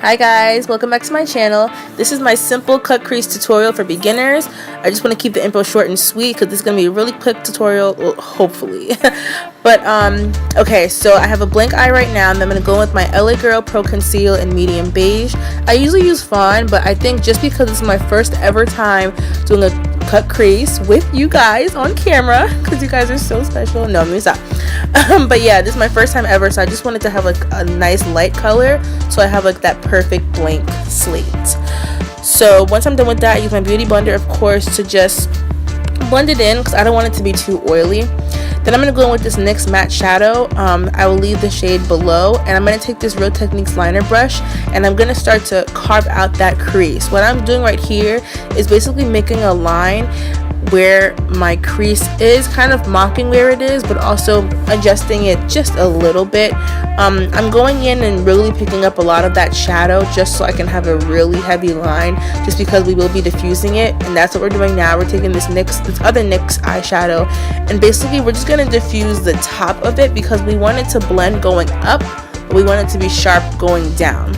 Hi guys, welcome back to my channel. This is my simple cut crease tutorial for beginners. I just want to keep the info short and sweet because this is going to be a really quick tutorial, well, hopefully. But okay, so I have a blank eye right now and I'm going to go in with my LA Girl Pro Conceal in medium beige. I usually use fawn, but I think just because this is my first ever time doing a cut crease with you guys on camera, because you guys are so special. No, let me stop. But yeah, this is my first time ever, so I just wanted to have like a nice light color, so I have like that perfect blank slate. So once I'm done with that, I use my beauty blender, of course, to just blend it in because I don't want it to be too oily. Then I'm going to go in with this NYX matte shadow. I will leave the shade below, and I'm going to take this Real Techniques liner brush and I'm going to start to carve out that crease. What I'm doing right here is basically making a line where my crease is, kind of mocking where it is, but also adjusting it just a little bit. I'm going in and really picking up a lot of that shadow just so I can have a really heavy line, just because we will be diffusing it, and that's what we're doing now. We're taking this other NYX eyeshadow, and basically we're just going to diffuse the top of it because we want it to blend going up, but we want it to be sharp going down.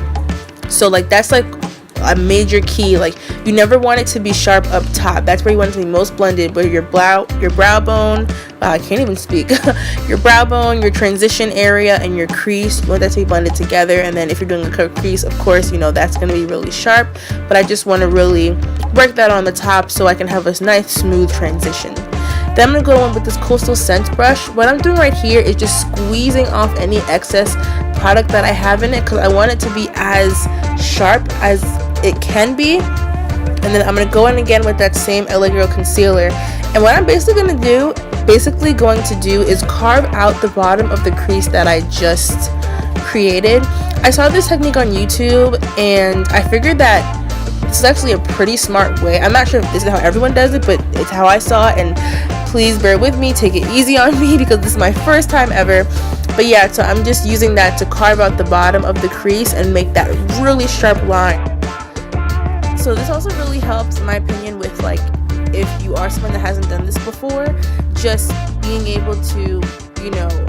So like that's like a major key. Like, you never want it to be sharp up top. That's where you want it to be most blended, where your brow bone, wow, I can't even speak, your brow bone, your transition area, and your crease, you want that to be blended together. And then if you're doing a cut crease, of course, you know that's going to be really sharp, but I just want to really work that on the top so I can have a nice smooth transition. Then I'm going to go in with this Coastal Scents brush. What I'm doing right here is just squeezing off any excess product that I have in it, because I want it to be as sharp as it can be. And then I'm going to go in again with that same LA Girl concealer, and what I'm basically going to do is carve out the bottom of the crease that I just created. I saw this technique on YouTube and I figured that this is actually a pretty smart way. I'm not sure if this is how everyone does it, but it's how I saw it, and please bear with me, take it easy on me because this is my first time ever. But yeah, so I'm just using that to carve out the bottom of the crease and make that really sharp line. So this also really helps, in my opinion, with like if you are someone that hasn't done this before, just being able to, you know,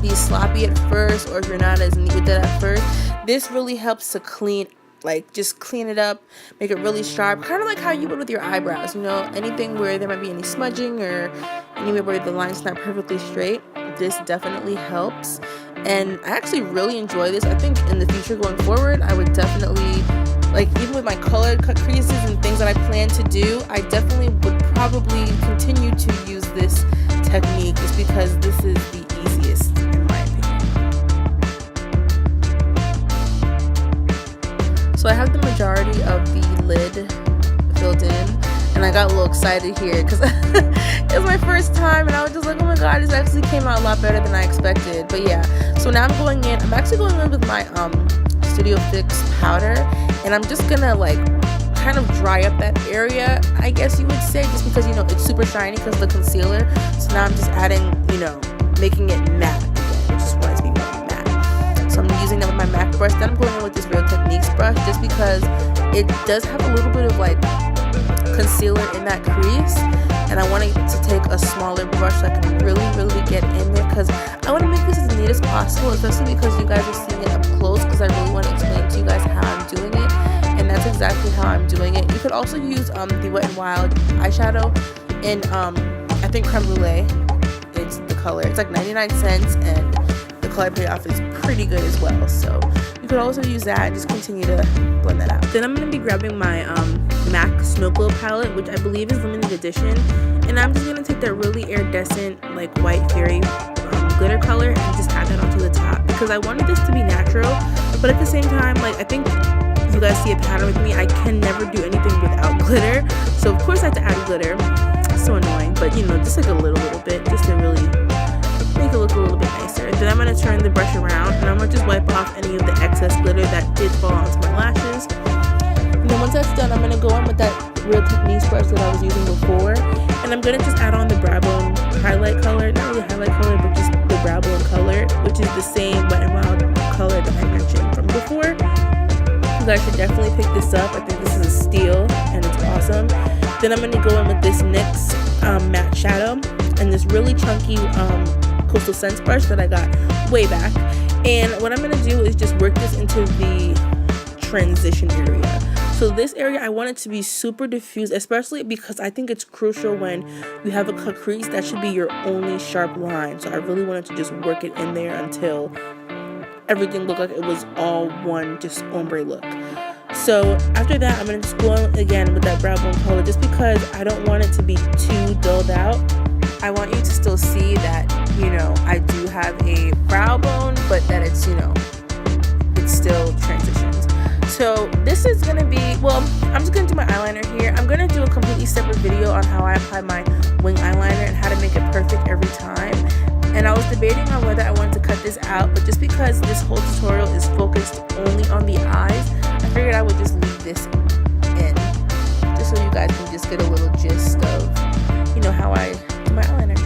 be sloppy at first, or if you're not as neat with it at first, this really helps to just clean it up, make it really sharp, kind of like how you would with your eyebrows, you know, anything where there might be any smudging or anywhere where the line's not perfectly straight. This definitely helps, and I actually really enjoy this. I think in the future going forward, I would definitely, like, even with my color cut creases and things that I plan to do, I definitely would probably continue to use this technique just because this is the easiest in my opinion. So I have the majority of the lid filled in, and I got a little excited here because it was my first time and I was just like, oh my god, this actually came out a lot better than I expected. But yeah, so now I'm actually going in with my Studio Fix powder, and I'm just gonna like kind of dry up that area, I guess you would say, just because, you know, it's super shiny because of the concealer. So now I'm just adding, you know, making it matte again, which is why it's being matte. So I'm using that with my MAC brush. Then I'm going in with this Real Techniques brush just because it does have a little bit of like concealer in that crease, and I want to take a smaller brush so I can really get in there, because I want to make this as neat as possible, especially because you guys are seeing it up close, because I really want to explain to you guys how I'm doing it, and that's exactly how I'm doing it. You could also use the Wet n Wild eyeshadow in I think Creme Brulee. It's the color, it's like 99 cents, and the color payoff is pretty good as well, so you could also use that and just continue to blend that out. Then I'm going to be grabbing my MAC Snow Glow palette, which I believe is limited edition, and I'm just going to take that really iridescent like white fairy glitter color and just add that onto the top, because I wanted this to be natural, but at the same time, like, I think you guys see a pattern with me, I can never do anything without glitter, so of course I have to add glitter. It's so annoying, but you know, just like a little bit, just to really make it look a little bit nicer. And then I'm going to turn the brush around and I'm going to just wipe off any of the excess glitter that did fall onto my lashes. And then once that's done, I'm going to go in with that Real Techniques brush that I was using before, and I'm going to just add on the brow bone highlight color, not really highlight color, but just the brow bone color, which is the same Wet n Wild color that I mentioned from before. You guys should definitely pick this up. I think this is a steal and it's awesome. Then I'm going to go in with this NYX matte shadow and this really chunky Coastal Scents brush that I got way back. And what I'm going to do is just work this into the transition area. So this area, I want it to be super diffused, especially because I think it's crucial when you have a cut crease. That should be your only sharp line. So I really wanted to just work it in there until everything looked like it was all one just ombre look. So after that, I'm going to just go on again with that brow bone color, just because I don't want it to be too dulled out. I want you to still see that, you know, I do have a brow bone, but that it's, you know, it's still transitions. So this is going to be, well, I'm just going to do my eyeliner here. I'm going to do a completely separate video on how I apply my wing eyeliner and how to make it perfect every time. And I was debating on whether I wanted to cut this out, but just because this whole tutorial is focused only on the eyes, I figured I would just leave this in, just so you guys can just get a little gist of, you know, how I do my eyeliner.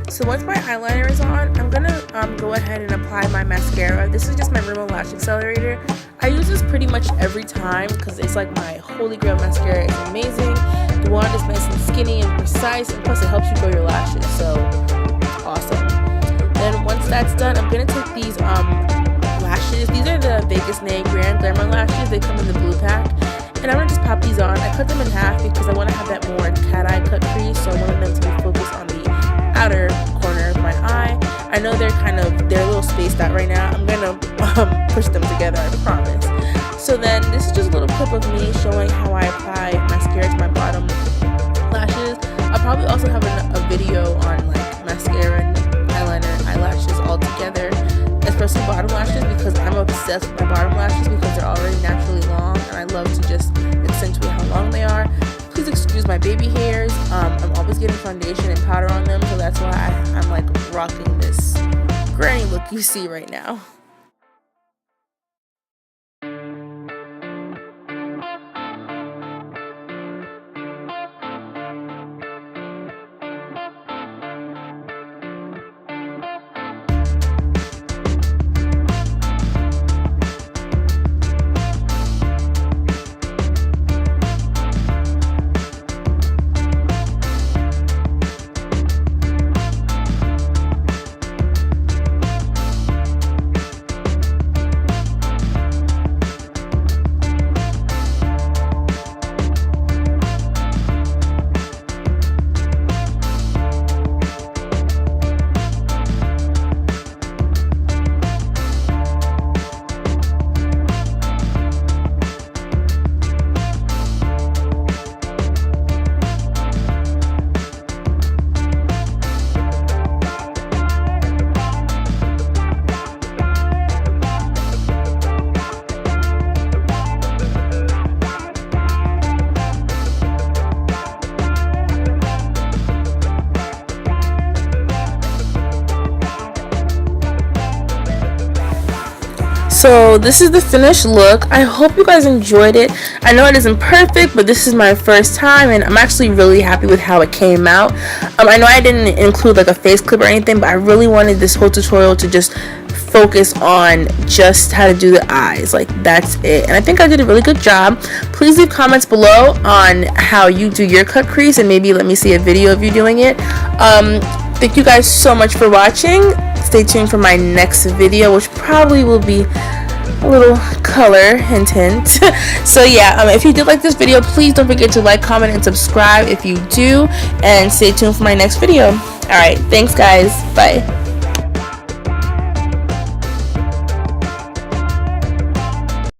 So once my eyeliner is on, I'm gonna go ahead and apply my mascara. This is just my Rimmel Lash Accelerator. I use this pretty much every time because it's like my holy grail mascara. It's amazing. The wand is nice and skinny and precise, and plus it helps you grow your lashes, so it's awesome. Then once that's done, I'm gonna take these lashes. These are the Vegas Nay Grand Glamour lashes. They come in the blue pack. And I'm gonna just pop these on. I cut them in half because I want to have that more cat eye cut crease, so I wanted them to be focused on the outer corner of my eye. I know they're a little spaced out right now. I'm gonna push them together, I promise. So then this is just a little clip of me showing how I apply mascara to my bottom lashes. I'll probably also have a video on like mascara and eyeliner and eyelashes all together, especially bottom lashes, because I'm obsessed with my bottom lashes because they're already naturally long and I love to just accentuate how long they are. Please excuse my baby hairs. I'm always getting foundation and powder on them, so that's why I'm like rocking this granny look you see right now. So this is the finished look. I hope you guys enjoyed it. I know it isn't perfect, but this is my first time and I'm actually really happy with how it came out. I know I didn't include like a face clip or anything, but I really wanted this whole tutorial to just focus on just how to do the eyes. Like, that's it. And I think I did a really good job. Please leave comments below on how you do your cut crease and maybe let me see a video of you doing it. Thank you guys so much for watching. Stay tuned for my next video, which probably will be a little color hint. So yeah, if you did like this video, please don't forget to like, comment, and subscribe if you do, and stay tuned for my next video. Alright, thanks guys, bye.